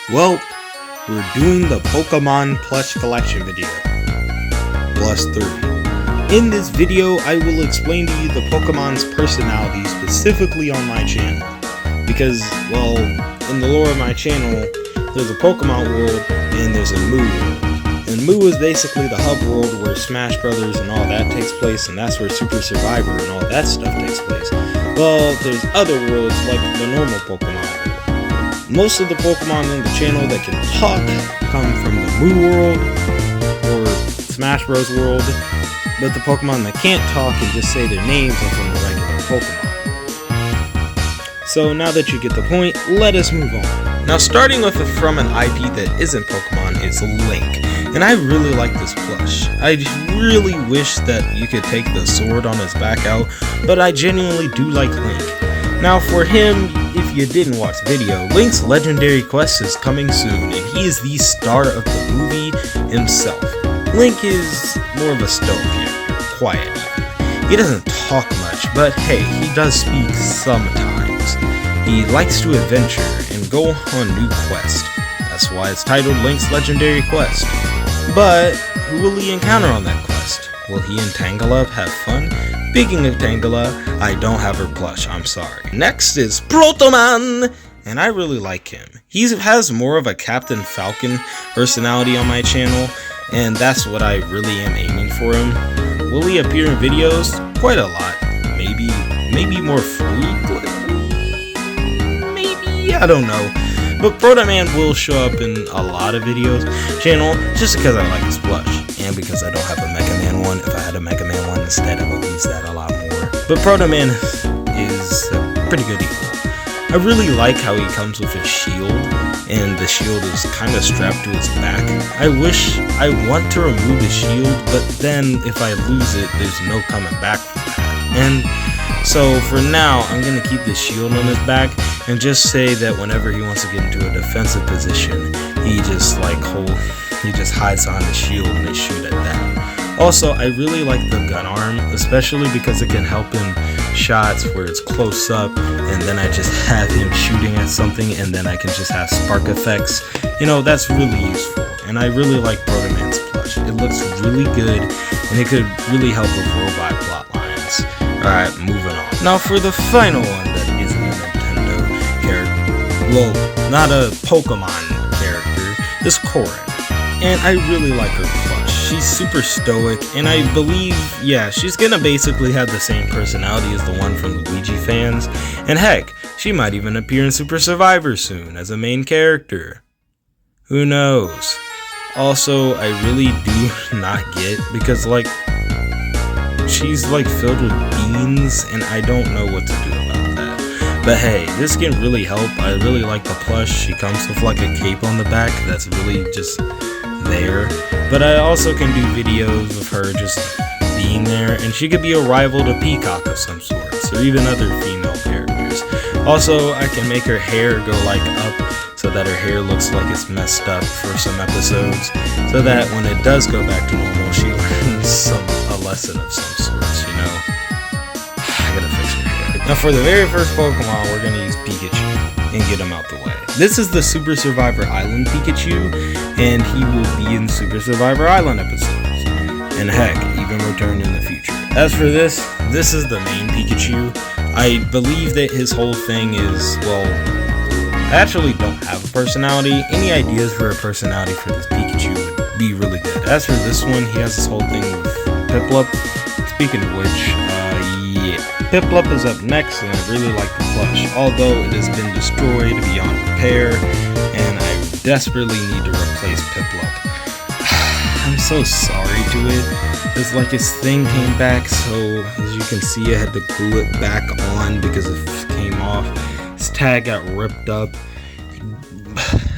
Well, we're doing the Pokemon plush collection video. Plus 3. In this video, I will explain to you the Pokemon's personality specifically on my channel. Because, well, in the lore of my channel, there's a Pokemon world and there's a Moo world. And Moo is basically the hub world where Smash Brothers and all that takes place, and that's where Super Survivor and all that stuff takes place. Well, there's other worlds like the normal Pokemon world. Most of the Pokemon on the channel that can talk come from the Moo world or Smash Bros world, but the Pokemon that can't talk and just say their names are from the regular Pokemon. So now that you get the point, let us move on. Now starting with from an IP that isn't Pokemon is Link, and I really like this plush. I really wish that you could take the sword on his back out, but I genuinely do like Link. Now for him, if you didn't watch the video, Link's legendary quest is coming soon, and he is the star of the movie himself. Link is more of a stoic character, quiet even. He doesn't talk much, but hey, he does speak sometimes. He likes to adventure and go on new quests. That's why it's titled Link's Legendary Quest. But who will he encounter on that quest? Will he and Tangela have fun? Speaking of Tangela, I don't have her plush, I'm sorry. Next is Protoman, and I really like him. He has more of a Captain Falcon personality on my channel, and that's what I really am aiming for him. Will he appear in videos? Quite a lot. Maybe more frequently? Maybe? I don't know. But Protoman will show up in a lot of videos channel just because I like his plush, and because I don't have a Mega Man one. If I had a Mega Man one instead, I would use that a lot more. But Protoman is a pretty good equal. I really like how he comes with his shield, and the shield is kind of strapped to his back. I want to remove the shield, but then if I lose it, there's no coming back from that. And so for now, I'm going to keep the shield on his back and just say that whenever he wants to get into a defensive position, he just hides behind the shield and they shoot at that. Also, I really like the gun arm, especially because it can help in shots where it's close up and then I just have him shooting at something and then I can just have spark effects. You know, that's really useful. And I really like Protoman's plush. It looks really good and it could really help with robot plot lines. Alright, moving on. Now for the final one that isn't a Nintendo character, well, not a Pokemon character, is Corin. And I really like her plush. She's super stoic, and I believe, yeah, she's gonna basically have the same personality as the one from Luigi fans. And heck, she might even appear in Super Survivor soon as a main character. Who knows? Also, I really do not get, because like, she's like filled with beans, and I don't know what to do about that. But hey, this can really help. I really like the plush. She comes with like a cape on the back that's really just there. But I also can do videos of her just being there, and she could be a rival to Peacock of some sorts, or even other female characters. Also, I can make her hair go like up, so that her hair looks like it's messed up for some episodes, so that when it does go back to normal, she learns a lesson of some sorts, you know? I gotta fix her hair. Now for the very first Pokemon, we're gonna use Pikachu and get him out the way. This is the Super Survivor Island Pikachu, and he will be in Super Survivor Island episodes, and heck, even return in the future. As for this is the main Pikachu. I believe that his whole thing is, well, I actually don't have a personality. Any ideas for a personality for this Pikachu would be really good. As for this one, he has this whole thing with Piplup. Speaking of which, yeah, Piplup is up next, and I really like the plush, although it has been destroyed beyond repair, and I desperately need to replace Piplup. I'm so sorry to it. It's like his thing came back, so as you can see, I had to glue it back on because it came off. His tag got ripped up.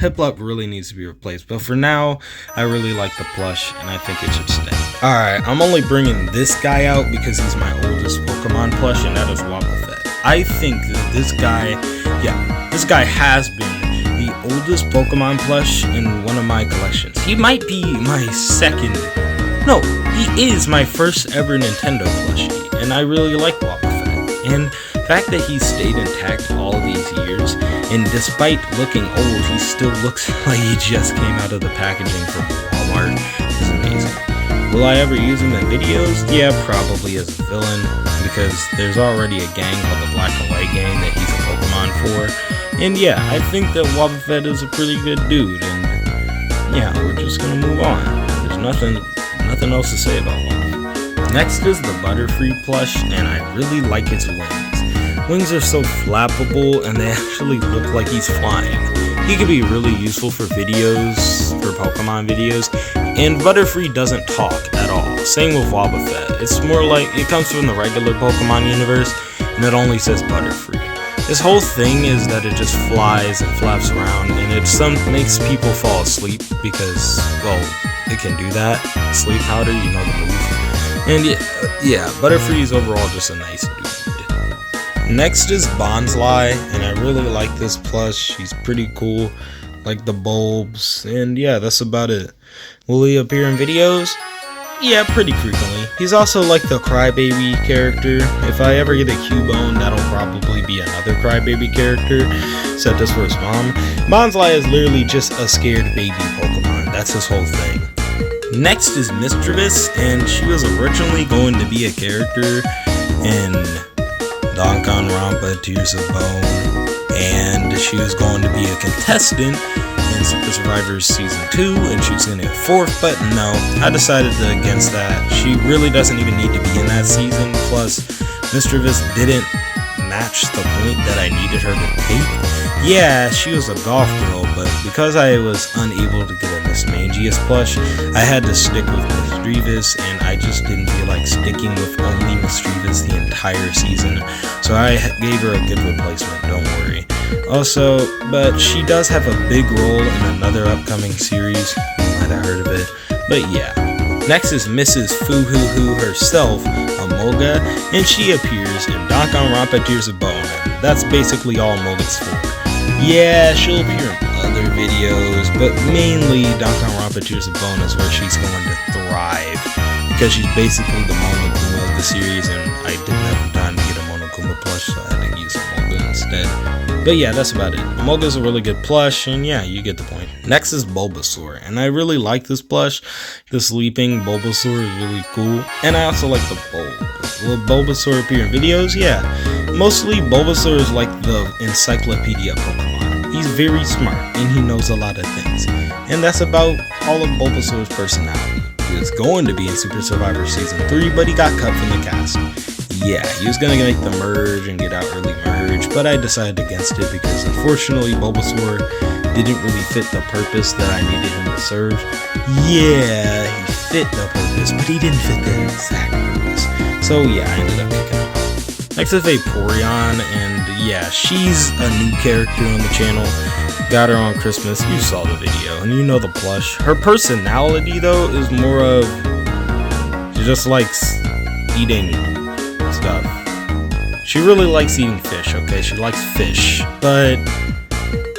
Piplup really needs to be replaced, but for now, I really like the plush, and I think it should stay. Alright, I'm only bringing this guy out because he's my oldest Pokemon plush, and that is Wobbuffet. I think that this guy has been the oldest Pokemon plush in one of my collections. He might be my he is my first ever Nintendo plushie, and I really like Wobbuffet. And fact that he stayed intact all these years, and despite looking old, he still looks like he just came out of the packaging from Walmart is amazing. Will I ever use him in videos? Yeah, probably as a villain, because there's already a gang called the Black and White Gang that he's a Pokemon for. And yeah, I think that Wobbuffet is a pretty good dude, and yeah, we're just gonna move on. There's nothing else to say about Wobbuffet. Next is the Butterfree plush, and I really like his wings. Wings are so flappable, and they actually look like he's flying. He could be really useful for videos, for Pokemon videos, and Butterfree doesn't talk at all. Same with Wobbuffet. It's more like it comes from the regular Pokemon universe, and it only says Butterfree. This whole thing is that it just flies and flaps around, and it makes people fall asleep because, well, it can do that. Sleep powder, you know the move. And yeah, Butterfree is overall just a nice dude. Next is Bonsly, and I really like this plush. He's pretty cool, like the bulbs, and yeah, that's about it. Will he appear in videos? Yeah, pretty frequently. He's also like the Crybaby character. If I ever get a Cubone, that'll probably be another Crybaby character, except just for his mom. Bonsly is literally just a scared baby Pokemon. That's his whole thing. Next is Mischievous, and she was originally going to be a character in Danganronpa Tears of Bone, and she was going to be a contestant in Super Survivor Season 2, and she was going to get 4th, but no, I decided against that. She really doesn't even need to be in that season, plus Mischievous didn't match the point that I needed her to take. Yeah, she was a golf girl, but because I was unable to get a Mischievous plush, I had to stick with Mischievous, and I just didn't feel like sticking with only Mischievous the entire season, so I gave her a good replacement, don't worry. Also, but she does have a big role in another upcoming series, you might have heard of it, but yeah. Next is Mrs. Foo-Hoo-Hoo herself, Emolga, and she appears in Danganronpa Tears of Bone, and that's basically all Emolga's for. Yeah, she'll appear in other videos, but mainly Danganronpa Tears of Bone is where she's going to thrive, because she's basically the Monokuma of the series, and I didn't have time to get a Monokuma plush, so I had to use Emolga instead. But yeah, that's about it. Emolga's a really good plush, and yeah, you get the point. Next is Bulbasaur, and I really like this plush. The sleeping Bulbasaur is really cool, and I also like the bulb. Will Bulbasaur appear in videos? Yeah. Mostly Bulbasaur is like the encyclopedia Pokemon. He's very smart, and he knows a lot of things. And that's about all of Bulbasaur's personality. He was going to be in Super Survivor Season 3, but he got cut from the cast. Yeah, he was gonna make the merge and get out early merge, but I decided against it because unfortunately Bulbasaur didn't really fit the purpose that I needed him to serve. Yeah, he fit the purpose, but he didn't fit the exact purpose. So yeah, I ended up kicking him out. Next is Vaporeon, and yeah, she's a new character on the channel. Got her on Christmas, you saw the video, and you know the plush. Her personality though is more of, she just likes eating stuff. She really likes eating fish, okay? She likes fish, but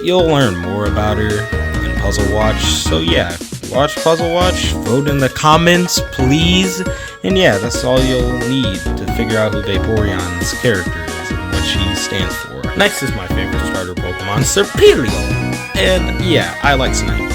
you'll learn more about her in Puzzle Watch. So yeah, watch Puzzle Watch, vote in the comments, please. And yeah, that's all you'll need to figure out who Vaporeon's character is and what she stands for. Next is my favorite starter Pokemon, Serperior. And yeah, I like Sniping.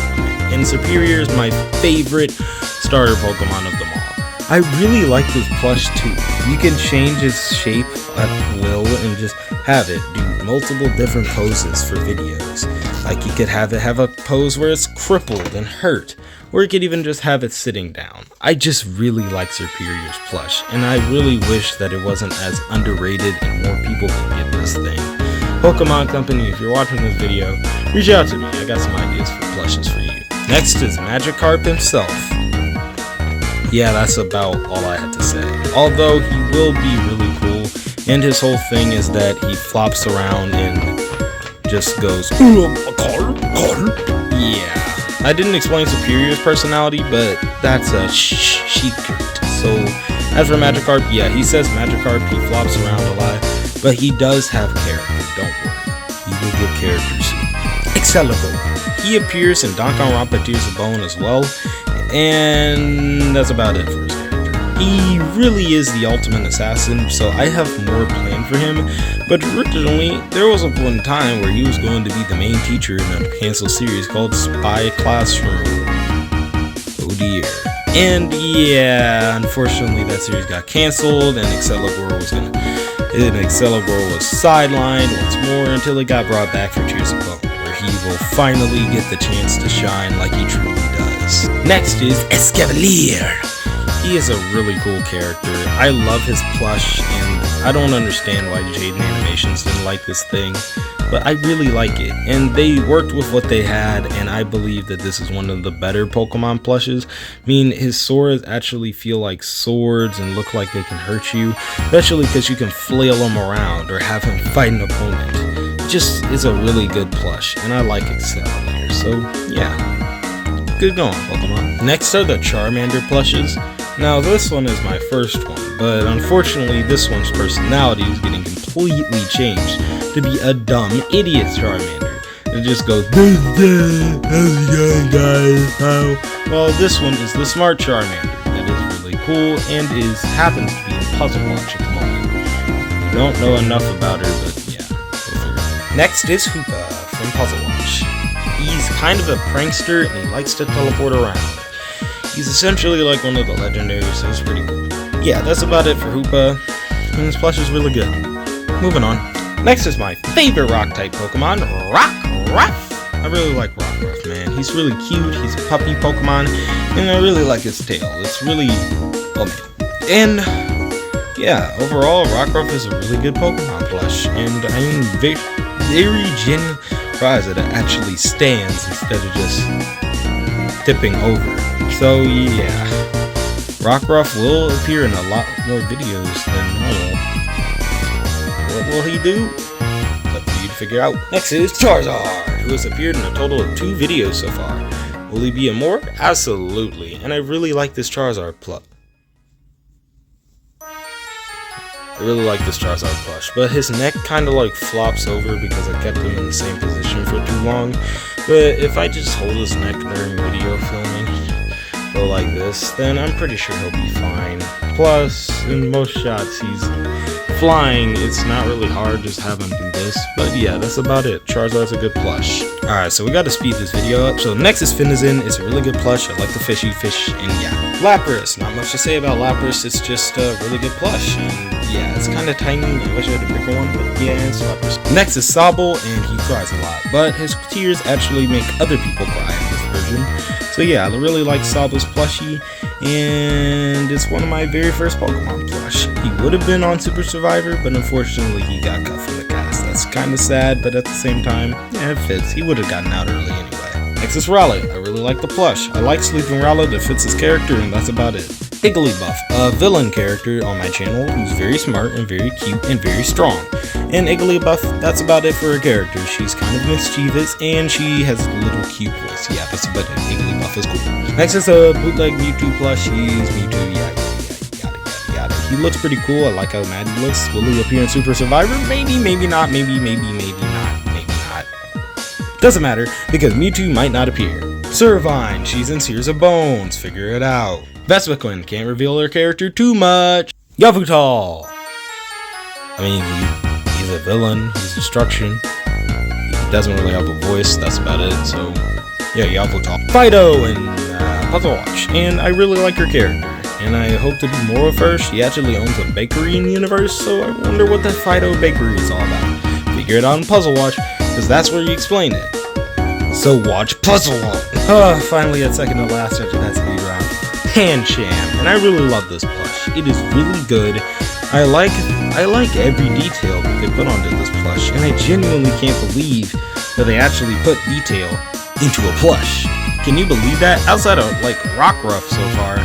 And Serperior is my favorite starter Pokemon of them all. I really like this plush too. You can change its shape at will and just have it do multiple different poses for videos. Like you could have it have a pose where it's crippled and hurt, or you could even just have it sitting down. I just really like Serperior's plush, and I really wish that it wasn't as underrated and more people could get this thing. Pokemon Company, if you're watching this video, reach out to me. I got some ideas for plushes for you. Next is Magikarp himself. Yeah, that's about all I had to say. Although he will be really cool, and his whole thing is that he flops around and just goes, Carp. Yeah. I didn't explain Superior's personality, but that's a secret. So, as for Magikarp, yeah, he says Magikarp, he flops around a lot, but he does have character, don't worry. He will get character soon. Excalibur. He appears in Danganronpa Tears of Bone as well, and that's about it for his character. He really is the ultimate assassin, so I have more planned for him, But originally, there was a one time where he was going to be the main teacher in a canceled series called Spy Classroom. Oh dear. And yeah, unfortunately that series got canceled, and Excalibur was sidelined once more until it got brought back for Tears of Bone, where he will finally get the chance to shine like he truly does. Next is Escavalier. He is a really cool character. I love his plush, and I don't understand why Jaden Animations didn't like this thing, but I really like it. And they worked with what they had, and I believe that this is one of the better Pokemon plushes. I mean, his swords actually feel like swords and look like they can hurt you, especially because you can flail them around or have him fight an opponent. It just is a really good plush, and I like Excalibur, so yeah. Good going, Pokemon. Next are the Charmander plushes. Now this one is my first one, but unfortunately this one's personality is getting completely changed to be a dumb idiot Charmander. It just goes, how's it going, guys? Well, this one is the smart Charmander. That is really cool and happens to be in Puzzle Watch at the moment. Don't know enough about her, but yeah, we'll figure it out. Next is Hoopa from Puzzle Watch. He's kind of a prankster and he likes to teleport around. He's essentially like one of the legendaries, so he's pretty cool. Yeah, that's about it for Hoopa, and this plush is really good. Moving on. Next is my favorite rock-type Pokemon, Rockruff. I really like Rockruff, man. He's really cute, he's a puppy Pokemon, and I really like his tail. It's really well made. And yeah, overall, Rockruff is a really good Pokemon plush, and I'm very genuinely surprised that it actually stands instead of just tipping over. So yeah, Rockruff will appear in a lot more videos than normal. What will he do? It's up for you to figure out. Next is Charizard, who has appeared in a total of 2 videos so far. Will he be in more? Absolutely, and I really like this Charizard plush. But his neck kind of like flops over because I kept him in the same position for too long. But if I just hold his neck during video filming, go like this, then I'm pretty sure he'll be fine. Plus, in most shots he's flying, it's not really hard, just have him do this. But yeah, that's about it. Charizard's a good plush. Alright, so we gotta speed this video up. So next is Finizen. It's a really good plush. I like the fishy fish, and yeah. Lapras. Not much to say about Lapras, it's just a really good plush. And yeah, it's kind of tiny. I wish I had a bigger one, but yeah, it's Lapras. Next is Sobble, and he cries a lot, but his tears actually make other people cry in this version. So yeah, I really like Sobble's plushie, and it's one of my very first Pokemon plush. He would have been on Super Survivor, but unfortunately he got cut from the cast. That's kind of sad, but at the same time, yeah, it fits. He would have gotten out early anyway. Next is Rowlet. I really like the plush. I like Sleeping Rowlet that fits his character, and that's about it. Igglybuff, a villain character on my channel who's very smart and very cute and very strong. And Igglybuff, that's about it for her character. She's kind of mischievous and she has a little cute voice. Yeah, that's about it. Igglybuff is cool. Next is a bootleg Mewtwo plush. He's Mewtwo, yada. He looks pretty cool. I like how mad he looks. Will he appear in Super Survivor? Maybe, maybe not. Maybe not. Doesn't matter, because Mewtwo might not appear. Servine, she's in Tears of Bones. Figure it out. Vespiquen, can't reveal her character too much. Yveltal. I mean, he's a villain. He's destruction. He doesn't really have a voice. That's about it. So, yeah, Yveltal. Fido in Puzzle Watch, and I really like her character. And I hope to do more of her. She actually owns a bakery in the universe, so I wonder what the Fido bakery is all about. Figure it out in Puzzle Watch, because that's where you explain it. So watch Puzzle Watch. Finally at second to last after that speed round. Pancham, and I really love this plush. It is really good. I like every detail that they put onto this plush, and I genuinely can't believe that they actually put detail into a plush. Can you believe that? Outside of like Rockruff so far,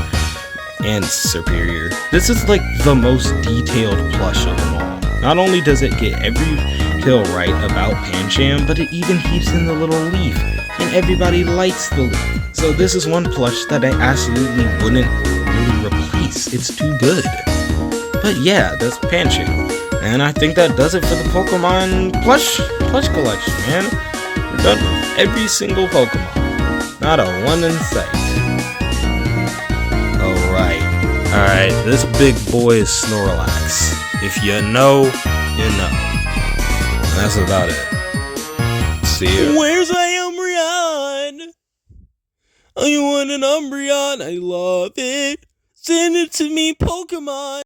and Superior, this is like the most detailed plush of them all. Not only does it get every detail right about Pancham, but it even heaps in the little leaf, and everybody likes the leaf. So this is one plush that I absolutely wouldn't really replace. It's too good. But yeah, that's Pancham. And I think that does it for the Pokemon plush collection, man. We're done with every single Pokemon. Not a one in sight. Alright, this big boy is Snorlax. If you know, you know. that's about it. See you. Where's my Umbreon? I want an Umbreon. I love it. Send it to me, Pokemon.